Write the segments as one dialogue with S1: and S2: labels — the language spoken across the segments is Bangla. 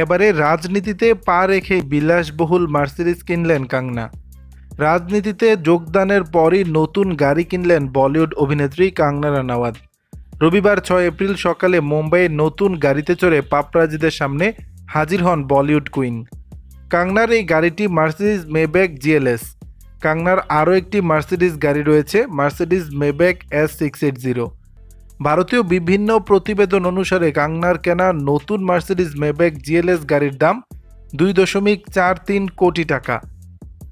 S1: এবারে রাজনীতিতে পা রেখে বিলাসবহুল মার্সিডিজ কিনলেন কঙ্গনা। রাজনীতিতে যোগদানের পরই নতুন গাড়ি কিনলেন বলিউড অভিনেত্রী কঙ্গনা রানাওয়াত। রবিবার 6 এপ্রিল সকালে মুম্বাইয়ে নতুন গাড়িতে চড়ে পাপরাজিদের সামনে হাজির হন বলিউড কুইন। কঙ্গনার এই গাড়িটি মার্সিডিজ মেব্যাক জিএলএস। কঙ্গনার আরও একটি মার্সিডিজ গাড়ি রয়েছে, মার্সিডিজ মেব্যাক S680। ভারতীয় বিভিন্ন প্রতিবেদন অনুসারে কঙ্গনার কেনা নতুন মার্সিডিজ মেব্যাক জিএলএস গাড়ির দাম 2.43 কোটি টাকা।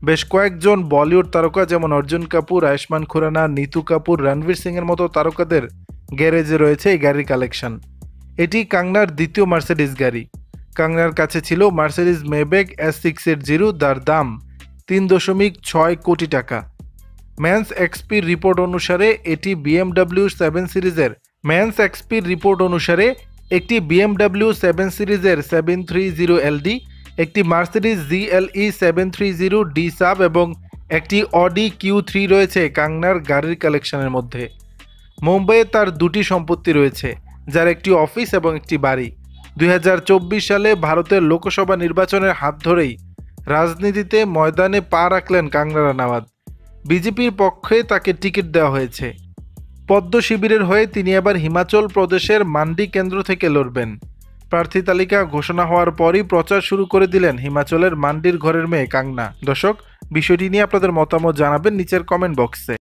S1: বেশ কয়েকজন বলিউড তারকা যেমন অর্জুন কাপুর, আয়ুষ্মান খুরানা, নিতু কাপুর, রণবীর সিংয়ের মতো তারকাদের গ্যারেজে রয়েছে এই গাড়ির কালেকশন। এটি কঙ্গনার দ্বিতীয় মার্সিডিজ গাড়ি। কঙ্গনার কাছে ছিল মার্সিডিজ মেব্যাক S680, যার দাম 3.6 কোটি টাকা। ম্যান্স এক্সপির রিপোর্ট অনুসারে একটি BMW 7 সিরিজের 730LD, একটি মার্সিডিজ GLE 730D সাব এবং একটি অডি Q3 রয়েছে কঙ্গনার গাড়ির কালেকশনের মধ্যে। মুম্বাইয়ে তার দুটি সম্পত্তি রয়েছে, যার একটি অফিস এবং একটি বাড়ি। 2024 সালে ভারতের লোকসভা নির্বাচনের হাত ধরেই রাজনীতিতে ময়দানে পা রাখলেন কঙ্গনা রানাওয়াত। বিজেপির পক্ষে তাকে টিকিট দেওয়া হয়েছে। পদ্ম শিবিরের হয়ে তিনি এবার হিমাচল প্রদেশের মান্ডি কেন্দ্র থেকে লড়বেন। প্রার্থী তালিকা ঘোষণা হওয়ার পরই প্রচার শুরু করে দিলেন হিমাচলের মান্ডির ঘরের মেয়ে কঙ্গনা। দর্শক, বিষয়টি নিয়ে আপনাদের মতামত জানাবেন নিচের কমেন্ট বক্সে।